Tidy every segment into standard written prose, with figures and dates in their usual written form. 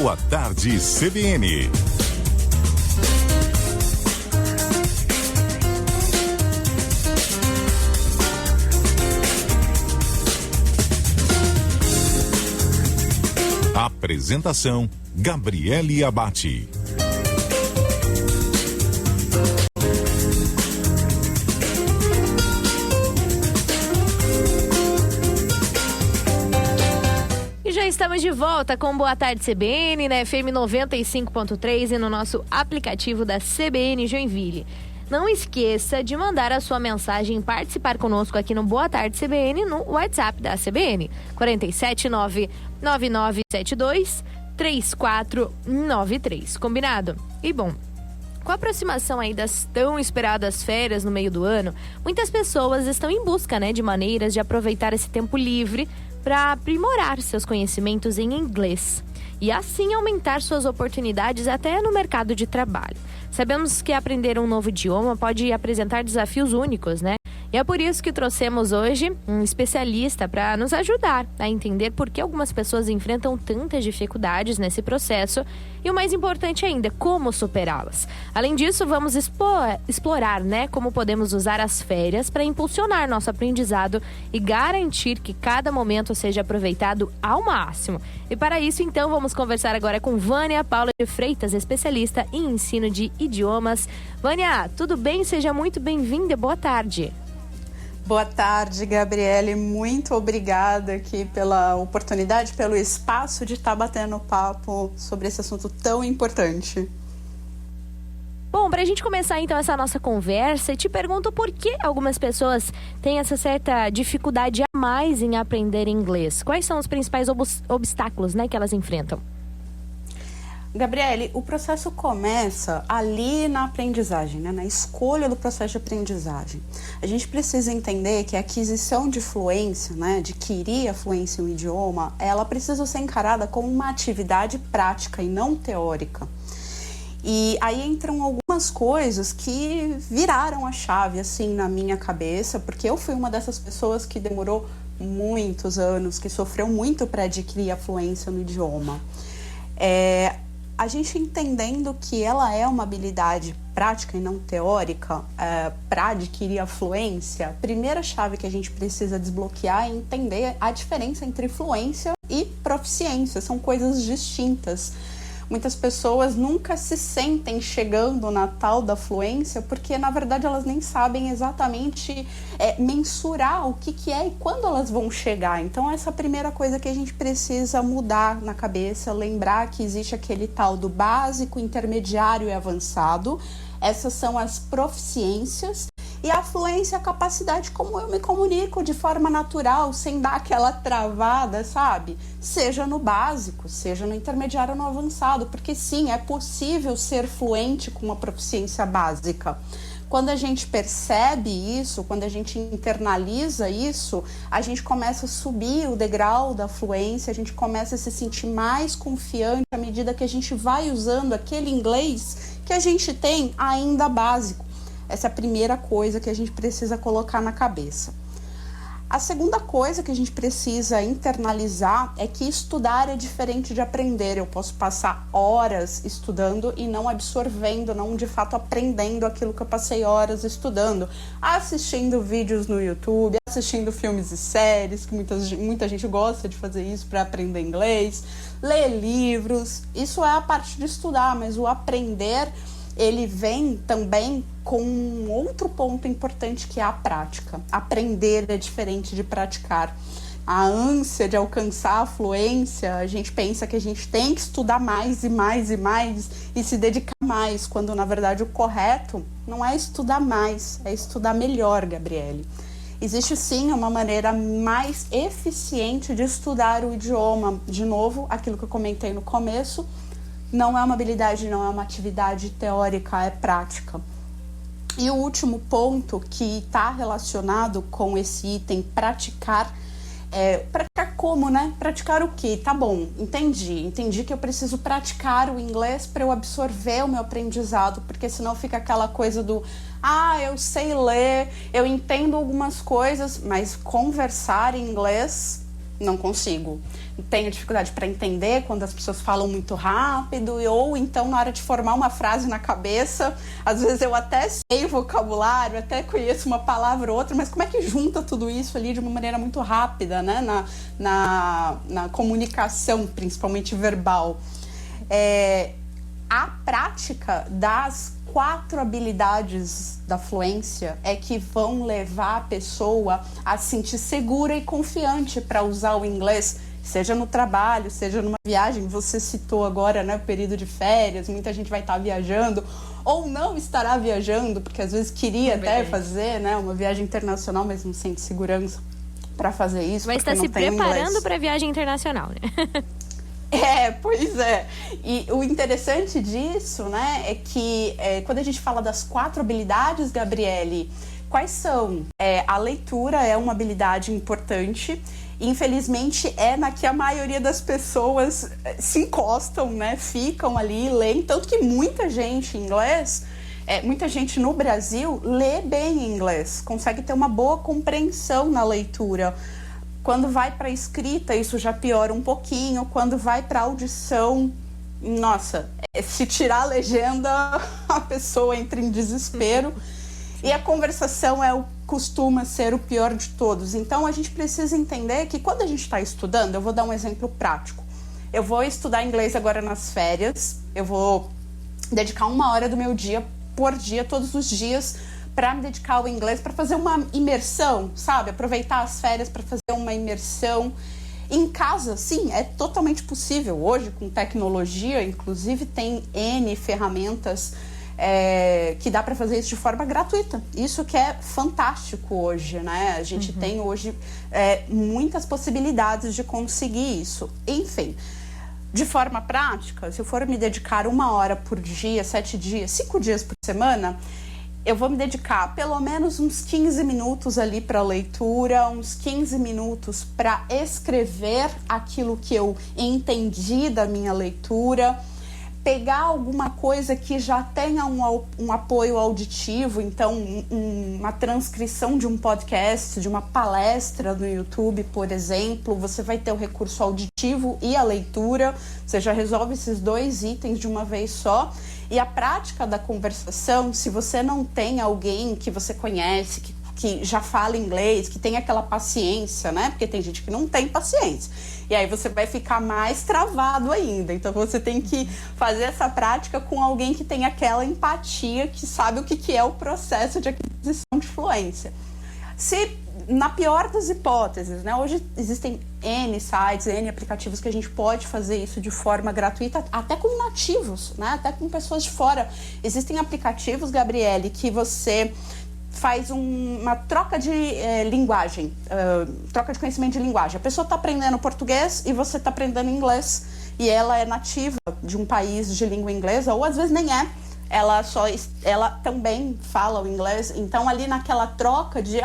Boa Tarde CBN. Apresentação: Gabriele Abate. E já estamos de volta com Boa Tarde CBN, na FM 95.3 e no nosso aplicativo da CBN Joinville. Não esqueça de mandar a sua mensagem e participar conosco aqui no Boa Tarde CBN no WhatsApp da CBN, 479-9972-3493. Combinado? E bom, com a aproximação aí das tão esperadas férias no meio do ano, muitas pessoas estão em busca, de maneiras de aproveitar esse tempo livre para aprimorar seus conhecimentos em inglês e assim aumentar suas oportunidades até no mercado de trabalho. Sabemos que aprender um novo idioma pode apresentar desafios únicos, E é por isso que trouxemos hoje um especialista para nos ajudar a entender por que algumas pessoas enfrentam tantas dificuldades nesse processo e o mais importante ainda, como superá-las. Além disso, vamos explorar, como podemos usar as férias para impulsionar nosso aprendizado e garantir que cada momento seja aproveitado ao máximo. E para isso, então, vamos conversar agora com Vânia Paula de Freitas, especialista em ensino de idiomas. Vânia, tudo bem? Seja muito bem-vinda. Boa tarde. Boa tarde, Gabriele. Muito obrigada aqui pela oportunidade, pelo espaço de estar batendo papo sobre esse assunto tão importante. Bom, para a gente começar então essa nossa conversa, te pergunto por que algumas pessoas têm essa certa dificuldade a mais em aprender inglês. Quais são os principais obstáculos, que elas enfrentam? Gabriele, o processo começa ali na aprendizagem, na escolha do processo de aprendizagem. A gente precisa entender que a aquisição de fluência, adquirir a fluência em um idioma, ela precisa ser encarada como uma atividade prática e não teórica. E aí entram algumas coisas que viraram a chave, assim, na minha cabeça, porque eu fui uma dessas pessoas que demorou muitos anos, que sofreu muito para adquirir a fluência no idioma. A gente entendendo que ela é uma habilidade prática e não teórica, para adquirir a fluência, a primeira chave que a gente precisa desbloquear é entender a diferença entre fluência e proficiência. São coisas distintas. Muitas pessoas nunca se sentem chegando na tal da fluência porque, na verdade, elas nem sabem exatamente mensurar o que é e quando elas vão chegar. Então, essa é a primeira coisa que a gente precisa mudar na cabeça, lembrar que existe aquele tal do básico, intermediário e avançado. Essas são as proficiências. E a fluência é a capacidade como eu me comunico de forma natural, sem dar aquela travada, sabe? Seja no básico, seja no intermediário ou no avançado, porque sim, é possível ser fluente com uma proficiência básica. Quando a gente percebe isso, quando a gente internaliza isso, a gente começa a subir o degrau da fluência, a gente começa a se sentir mais confiante à medida que a gente vai usando aquele inglês que a gente tem ainda básico. Essa é a primeira coisa que a gente precisa colocar na cabeça. A segunda coisa que a gente precisa internalizar é que estudar é diferente de aprender. Eu posso passar horas estudando e não absorvendo, não de fato aprendendo aquilo que eu passei horas estudando. Assistindo vídeos no YouTube, assistindo filmes e séries, que muita gente gosta de fazer isso para aprender inglês. Ler livros, isso é a parte de estudar, mas o aprender, ele vem também com um outro ponto importante que é a prática. Aprender é diferente de praticar. A ânsia de alcançar a fluência, a gente pensa que a gente tem que estudar mais e mais e mais e se dedicar mais, quando na verdade o correto não é estudar mais, é estudar melhor, Gabriele. Existe sim uma maneira mais eficiente de estudar o idioma. De novo, aquilo que eu comentei no começo, não é uma habilidade, não é uma atividade teórica, é prática. E o último ponto que está relacionado com esse item praticar, praticar como, Praticar o quê? Tá bom, entendi que eu preciso praticar o inglês para eu absorver o meu aprendizado, porque senão fica aquela coisa do eu sei ler, eu entendo algumas coisas, mas conversar em inglês Não consigo. Tenho dificuldade para entender quando as pessoas falam muito rápido, ou então na hora de formar uma frase na cabeça, às vezes eu até sei o vocabulário, até conheço uma palavra ou outra, mas como é que junta tudo isso ali de uma maneira muito rápida, né? Na comunicação, principalmente verbal. A prática das 4 habilidades da fluência é que vão levar a pessoa a se sentir segura e confiante para usar o inglês, seja no trabalho, seja numa viagem. Você citou agora, né, o período de férias, muita gente vai estar viajando ou não estará viajando, porque às vezes queria até fazer, né, uma viagem internacional, mas não sente segurança para fazer isso. Vai estar se preparando para a viagem internacional, né? Pois é. E o interessante disso, né, é que quando a gente fala das 4 habilidades, Gabriele, quais são? A leitura é uma habilidade importante. Infelizmente, na que a maioria das pessoas se encostam, né, ficam ali, leem. Tanto que muita gente em inglês, muita gente no Brasil lê bem em inglês, consegue ter uma boa compreensão na leitura. Quando vai para a escrita, isso já piora um pouquinho. Quando vai para a audição, nossa, se tirar a legenda, a pessoa entra em desespero. E a conversação costuma ser o pior de todos. Então, a gente precisa entender que quando a gente está estudando, eu vou dar um exemplo prático. Eu vou estudar inglês agora nas férias, eu vou dedicar 1 hora do meu dia por dia, todos os dias, para me dedicar ao inglês, para fazer uma imersão, sabe? Aproveitar as férias para fazer uma imersão. Em casa, sim, é totalmente possível. Hoje, com tecnologia, inclusive, tem N ferramentas que dá para fazer isso de forma gratuita. Isso que é fantástico hoje, né? A gente tem hoje muitas possibilidades de conseguir isso. Enfim, de forma prática, se eu for me dedicar 1 hora por dia, 7 dias, 5 dias por semana, eu vou me dedicar pelo menos uns 15 minutos ali para leitura, uns 15 minutos para escrever aquilo que eu entendi da minha leitura, pegar alguma coisa que já tenha um apoio auditivo, então uma transcrição de um podcast, de uma palestra no YouTube, por exemplo, você vai ter o recurso auditivo e a leitura, você já resolve esses 2 itens de uma vez só. E a prática da conversação, se você não tem alguém que você conhece, que já fala inglês, que tem aquela paciência, né? Porque tem gente que não tem paciência. E aí você vai ficar mais travado ainda. Então você tem que fazer essa prática com alguém que tem aquela empatia, que sabe o que é o processo de aquisição de fluência. Se, na pior das hipóteses, né? Hoje existem N sites, N aplicativos que a gente pode fazer isso de forma gratuita, até com nativos, né? Até com pessoas de fora. Existem aplicativos, Gabriele, que você faz uma troca de linguagem, troca de conhecimento de linguagem. A pessoa está aprendendo português e você está aprendendo inglês, e ela é nativa de um país de língua inglesa, ou às vezes nem é. Ela também fala o inglês, então ali naquela troca de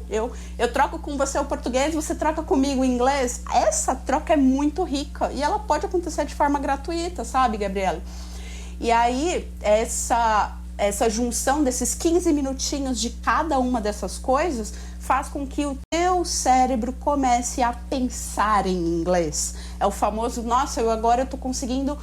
eu troco com você o português, você troca comigo o inglês, essa troca é muito rica e ela pode acontecer de forma gratuita, sabe, Gabriela? E aí essa junção desses 15 minutinhos de cada uma dessas coisas faz com que o teu cérebro comece a pensar em inglês. É o famoso, nossa, agora eu tô conseguindo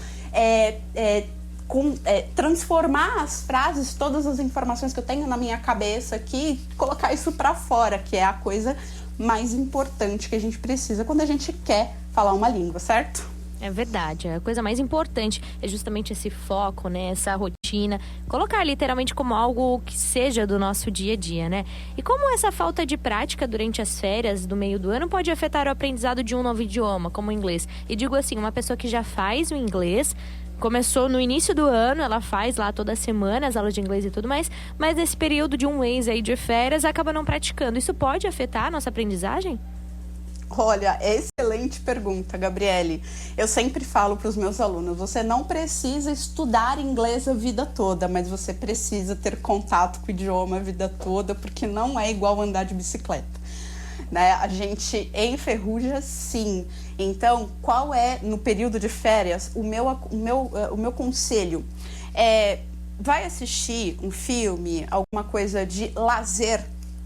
transformar as frases, todas as informações que eu tenho na minha cabeça aqui, colocar isso para fora, que é a coisa mais importante que a gente precisa quando a gente quer falar uma língua, certo? É verdade, a coisa mais importante é justamente esse foco, né, essa rotina, colocar literalmente como algo que seja do nosso dia a dia, né? E como essa falta de prática durante as férias do meio do ano pode afetar o aprendizado de um novo idioma, como o inglês? E digo assim, uma pessoa que já faz o inglês, começou no início do ano, ela faz lá toda semana as aulas de inglês e tudo mais, mas nesse período de 1 mês aí de férias acaba não praticando. Isso pode afetar a nossa aprendizagem? Olha, excelente pergunta, Gabriele. Eu sempre falo para os meus alunos, você não precisa estudar inglês a vida toda, mas você precisa ter contato com o idioma a vida toda, porque não é igual andar de bicicleta, né? A gente enferruja, sim. Então, qual é, no período de férias, o meu conselho? Vai assistir um filme, alguma coisa de lazer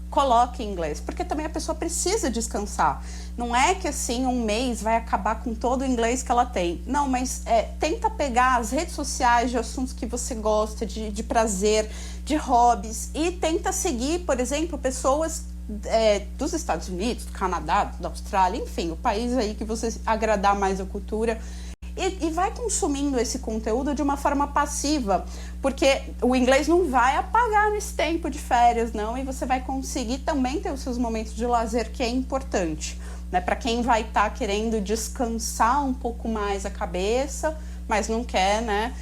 coloque em inglês, porque também a pessoa precisa descansar. Não é que assim um mês vai acabar com todo o inglês que ela tem. Não, mas tenta pegar as redes sociais de assuntos que você gosta, de prazer, de hobbies, e tenta seguir, por exemplo, pessoas dos Estados Unidos, do Canadá, da Austrália, enfim, o país aí que você agradar mais a cultura. E vai consumindo esse conteúdo de uma forma passiva, porque o inglês não vai apagar nesse tempo de férias, não, e você vai conseguir também ter os seus momentos de lazer, que é importante, né? Para quem vai estar querendo descansar um pouco mais a cabeça, mas não quer, né,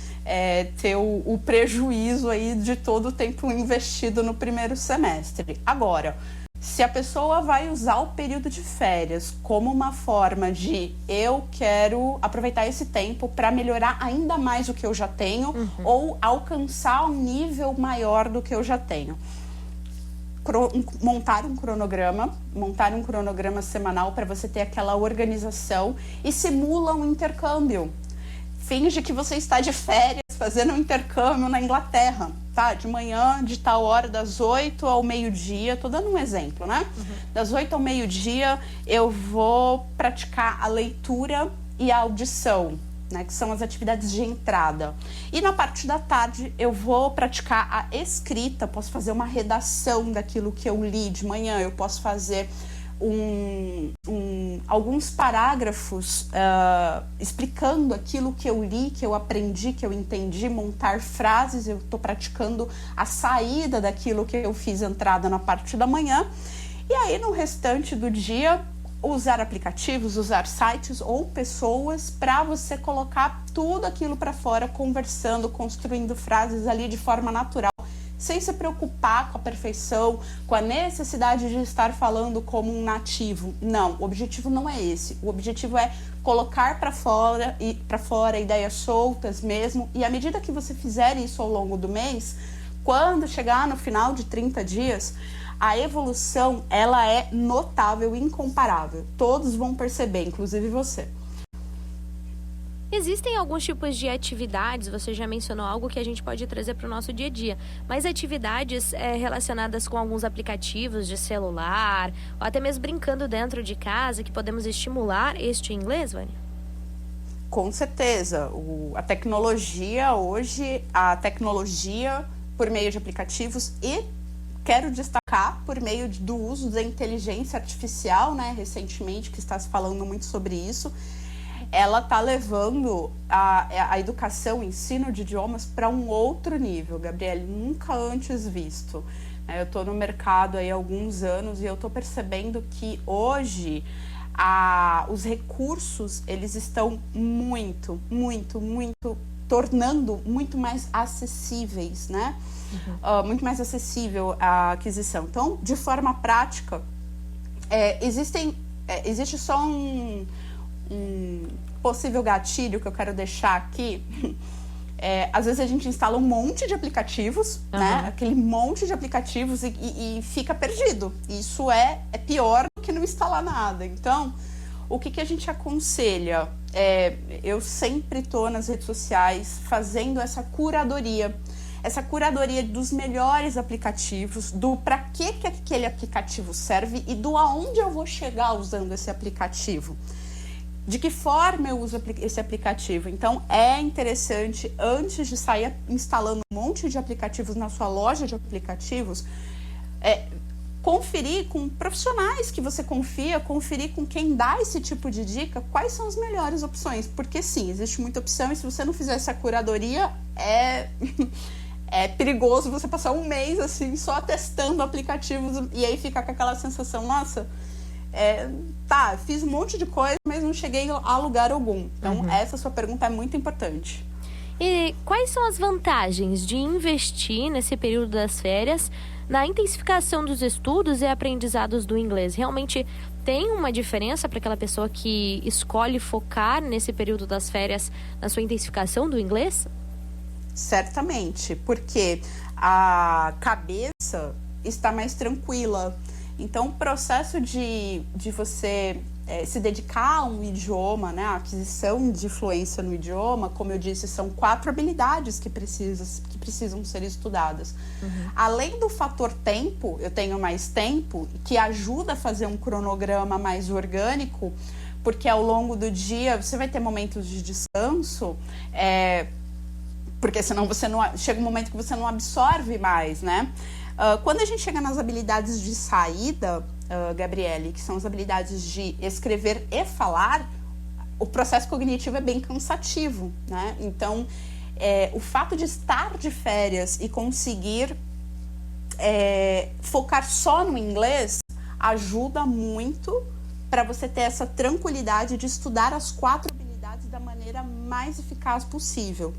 ter o prejuízo aí de todo o tempo investido no primeiro semestre. Agora, se a pessoa vai usar o período de férias como uma forma de eu quero aproveitar esse tempo para melhorar ainda mais o que eu já tenho, ou alcançar um nível maior do que eu já tenho. Montar um cronograma semanal para você ter aquela organização e simula um intercâmbio. Finge que você está de férias fazendo um intercâmbio na Inglaterra, tá? De manhã, de tal hora, das 8 ao meio-dia, tô dando um exemplo, né? Das 8 ao meio-dia eu vou praticar a leitura e a audição, né? Que são as atividades de entrada. E na parte da tarde eu vou praticar a escrita, posso fazer uma redação daquilo que eu li de manhã, eu posso fazer alguns parágrafos explicando aquilo que eu li, que eu aprendi, que eu entendi, montar frases. Eu estou praticando a saída daquilo que eu fiz entrada na parte da manhã. E aí, no restante do dia, usar aplicativos, usar sites ou pessoas para você colocar tudo aquilo para fora, conversando, construindo frases ali de forma natural, sem se preocupar com a perfeição, com a necessidade de estar falando como um nativo. Não, o objetivo não é esse. O objetivo é colocar para fora ideias soltas mesmo. E à medida que você fizer isso ao longo do mês, quando chegar no final de 30 dias, a evolução, ela é notável, incomparável. Todos vão perceber, inclusive você. Existem alguns tipos de atividades, você já mencionou algo que a gente pode trazer para o nosso dia a dia, mas atividades relacionadas com alguns aplicativos de celular, ou até mesmo brincando dentro de casa, que podemos estimular este inglês, Vânia? Com certeza. A tecnologia por meio de aplicativos, e quero destacar por meio do uso da inteligência artificial, né, recentemente, que está se falando muito sobre isso. Ela está levando a educação, o ensino de idiomas para um outro nível, Gabriele, nunca antes visto. Eu estou no mercado aí há alguns anos e eu estou percebendo que hoje os recursos, eles estão muito tornando muito mais acessíveis, né? Muito mais acessível a aquisição. Então, de forma prática, existe só um possível gatilho que eu quero deixar aqui. Às vezes a gente instala um monte de aplicativos, né? Aquele monte de aplicativos e fica perdido. Isso é pior do que não instalar nada. Então, o que a gente aconselha? Eu sempre estou nas redes sociais fazendo essa curadoria dos melhores aplicativos, do para que aquele aplicativo serve e do aonde eu vou chegar usando esse aplicativo. De que forma eu uso esse aplicativo? Então, é interessante, antes de sair instalando um monte de aplicativos na sua loja de aplicativos, conferir com profissionais que você confia, conferir com quem dá esse tipo de dica, quais são as melhores opções. Porque sim, existe muita opção e se você não fizer essa curadoria, é perigoso você passar um mês assim, só testando aplicativos e aí ficar com aquela sensação, nossa... fiz um monte de coisa, mas não cheguei a lugar algum. Então, essa sua pergunta é muito importante. E quais são as vantagens de investir nesse período das férias na intensificação dos estudos e aprendizados do inglês? Realmente tem uma diferença para aquela pessoa que escolhe focar nesse período das férias na sua intensificação do inglês? Certamente, porque a cabeça está mais tranquila. Então, o processo de você se dedicar a um idioma, né, a aquisição de fluência no idioma, como eu disse, são 4 habilidades que precisam ser estudadas. Além do fator tempo, eu tenho mais tempo, que ajuda a fazer um cronograma mais orgânico, porque ao longo do dia você vai ter momentos de descanso, porque senão chega um momento que você não absorve mais, né? Quando a gente chega nas habilidades de saída, Gabriele, que são as habilidades de escrever e falar, o processo cognitivo é bem cansativo, né? Então, o fato de estar de férias e conseguir focar só no inglês ajuda muito para você ter essa tranquilidade de estudar as 4 habilidades da maneira mais eficaz possível.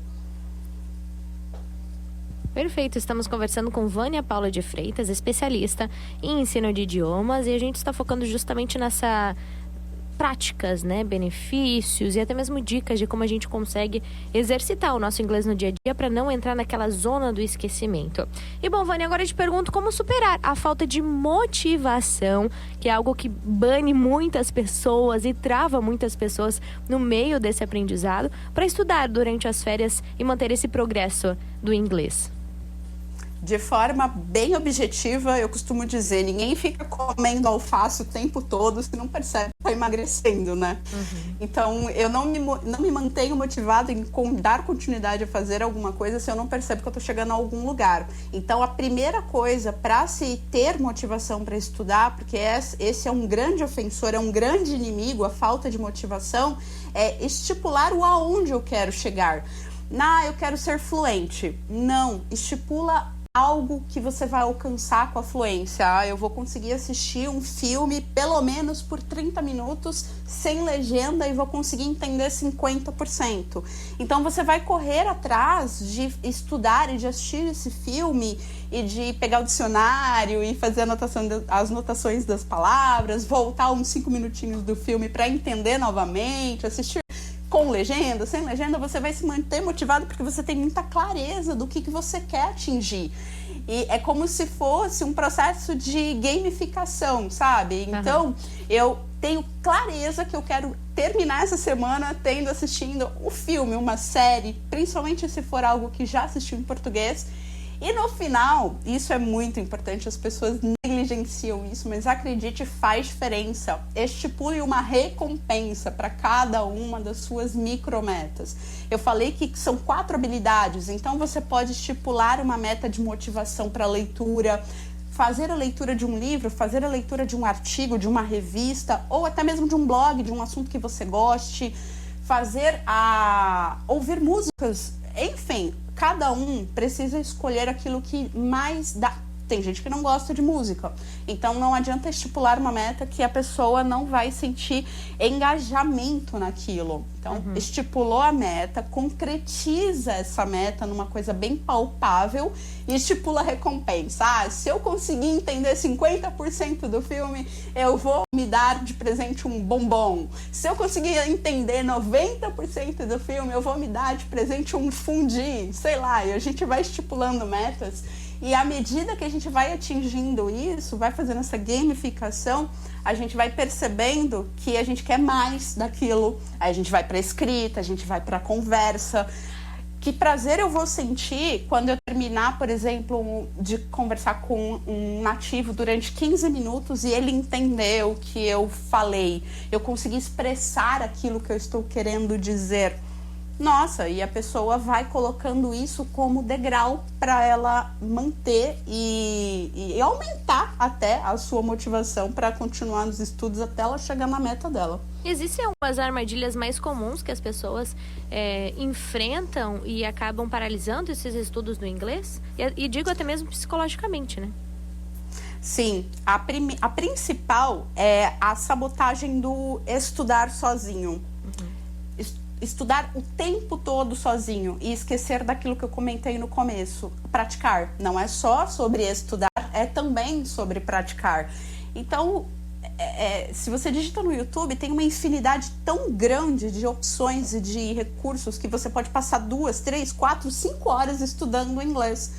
Perfeito, estamos conversando com Vânia Paula de Freitas, especialista em ensino de idiomas, e a gente está focando justamente nessa práticas, né, benefícios e até mesmo dicas de como a gente consegue exercitar o nosso inglês no dia a dia para não entrar naquela zona do esquecimento. E bom, Vânia, agora eu te pergunto como superar a falta de motivação, que é algo que bane muitas pessoas e trava muitas pessoas no meio desse aprendizado, para estudar durante as férias e manter esse progresso do inglês. De forma bem objetiva, eu costumo dizer, ninguém fica comendo alface o tempo todo se não percebe que está emagrecendo, né? Então, eu não me mantenho motivado em dar continuidade a fazer alguma coisa se eu não percebo que eu estou chegando a algum lugar. Então, a primeira coisa para se ter motivação para estudar, porque esse é um grande ofensor, é um grande inimigo, a falta de motivação, é estipular o aonde eu quero chegar. Eu quero ser fluente. Não, estipula algo que você vai alcançar com a fluência. Eu vou conseguir assistir um filme pelo menos por 30 minutos sem legenda e vou conseguir entender 50%. Então você vai correr atrás de estudar e de assistir esse filme e de pegar o dicionário e fazer as anotações das palavras, voltar uns 5 minutinhos do filme para entender novamente, assistir com legenda, sem legenda, você vai se manter motivado porque você tem muita clareza do que você quer atingir. E é como se fosse um processo de gamificação, sabe? Então, eu tenho clareza que eu quero terminar essa semana assistindo o filme, uma série, principalmente se for algo que já assistiu em português. E no final, isso é muito importante, as pessoas negligenciam isso, mas acredite, faz diferença. Estipule uma recompensa para cada uma das suas micrometas. Eu falei que são 4 habilidades, então você pode estipular uma meta de motivação para leitura, fazer a leitura de um livro, fazer a leitura de um artigo, de uma revista, ou até mesmo de um blog, de um assunto que você goste, ouvir músicas, enfim. Cada um precisa escolher aquilo que mais dá. Tem gente que não gosta de música, então não adianta estipular uma meta que a pessoa não vai sentir engajamento naquilo. Então, estipulou a meta, concretiza essa meta numa coisa bem palpável e estipula a recompensa. Se eu conseguir entender 50% do filme, eu vou me dar de presente um bombom. Se eu conseguir entender 90% do filme, eu vou me dar de presente um fundi, sei lá. E a gente vai estipulando metas. E à medida que a gente vai atingindo isso, vai fazendo essa gamificação, a gente vai percebendo que a gente quer mais daquilo. Aí a gente vai para a escrita, a gente vai para a conversa. Que prazer eu vou sentir quando eu terminar, por exemplo, de conversar com um nativo durante 15 minutos e ele entender o que eu falei. Eu consegui expressar aquilo que eu estou querendo dizer. Nossa, e a pessoa vai colocando isso como degrau para ela manter e aumentar até a sua motivação para continuar nos estudos até ela chegar na meta dela. Existem algumas armadilhas mais comuns que as pessoas enfrentam e acabam paralisando esses estudos do inglês? E digo até mesmo psicologicamente, né? Sim, a principal é a sabotagem do estudar sozinho. Estudar o tempo todo sozinho e esquecer daquilo que eu comentei no começo. Praticar. Não é só sobre estudar, é também sobre praticar. Então, se você digita no YouTube, tem uma infinidade tão grande de opções e de recursos que você pode passar 2, 3, 4, 5 horas estudando inglês.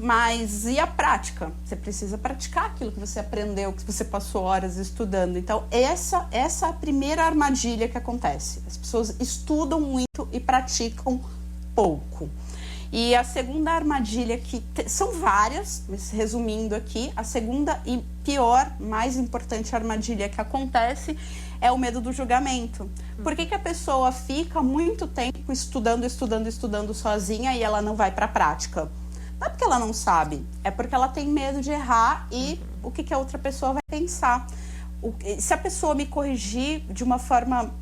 Mas e a prática? Você precisa praticar aquilo que você aprendeu, que você passou horas estudando. Então, essa é a primeira armadilha que acontece. As pessoas estudam muito e praticam pouco. E a segunda armadilha, são várias, mas resumindo aqui, a segunda e pior, mais importante armadilha que acontece é o medo do julgamento. Por que a pessoa fica muito tempo estudando sozinha e ela não vai para a prática? Não é porque ela não sabe, é porque ela tem medo de errar e o que a outra pessoa vai pensar. Se a pessoa me corrigir de uma forma...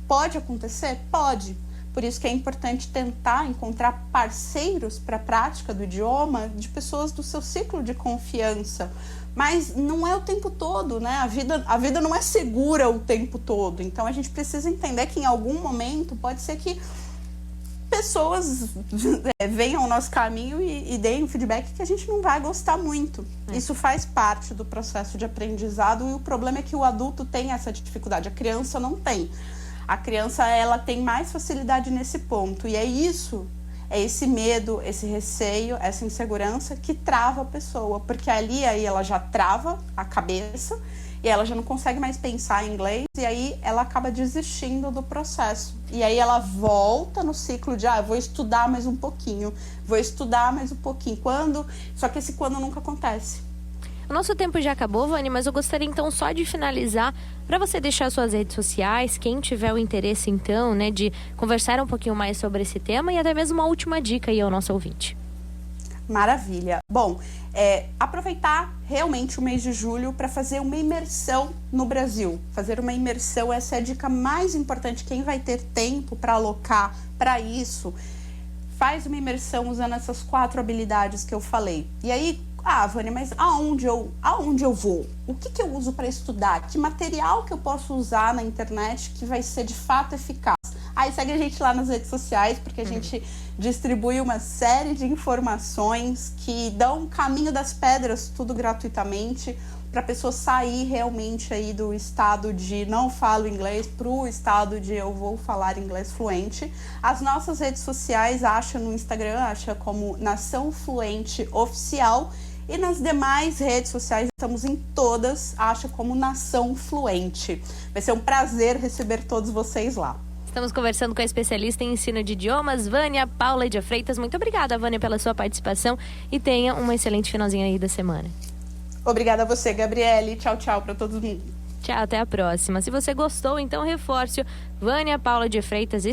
Pode acontecer? Pode. Por isso que é importante tentar encontrar parceiros para a prática do idioma de pessoas do seu ciclo de confiança. Mas não é o tempo todo, né? A vida não é segura o tempo todo. Então a gente precisa entender que em algum momento pode ser que pessoas venham ao nosso caminho e deem um feedback que a gente não vai gostar muito. Isso faz parte do processo de aprendizado e o problema é que o adulto tem essa dificuldade, a criança não tem. A criança, ela tem mais facilidade nesse ponto e é esse medo, esse receio, essa insegurança que trava a pessoa, porque aí ela já trava a cabeça e ela já não consegue mais pensar em inglês e aí ela acaba desistindo do processo. E aí ela volta no ciclo de, vou estudar mais um pouquinho, só que esse quando nunca acontece. O nosso tempo já acabou, Vânia, mas eu gostaria então só de finalizar para você deixar suas redes sociais, quem tiver o interesse então, né, de conversar um pouquinho mais sobre esse tema e até mesmo uma última dica aí ao nosso ouvinte. Maravilha. Bom, aproveitar realmente o mês de julho para fazer uma imersão no Brasil. Fazer uma imersão, essa é a dica mais importante. Quem vai ter tempo para alocar para isso, faz uma imersão usando essas 4 habilidades que eu falei. E aí, Vânia, mas aonde eu vou? O que eu uso para estudar? Que material que eu posso usar na internet que vai ser de fato eficaz? Aí segue a gente lá nas redes sociais, porque a gente distribui uma série de informações que dão o caminho das pedras, tudo gratuitamente, para a pessoa sair realmente aí do estado de não falo inglês para o estado de eu vou falar inglês fluente. As nossas redes sociais, acha no Instagram, acha como Nação Fluente Oficial, e nas demais redes sociais, estamos em todas, acha como Nação Fluente. Vai ser um prazer receber todos vocês lá. Estamos conversando com a especialista em ensino de idiomas, Vânia Paula de Freitas. Muito obrigada, Vânia, pela sua participação e tenha um excelente finalzinho aí da semana. Obrigada a você, Gabriele. Tchau, tchau para todo mundo. Tchau, até a próxima. Se você gostou, então reforce Vânia Paula de Freitas,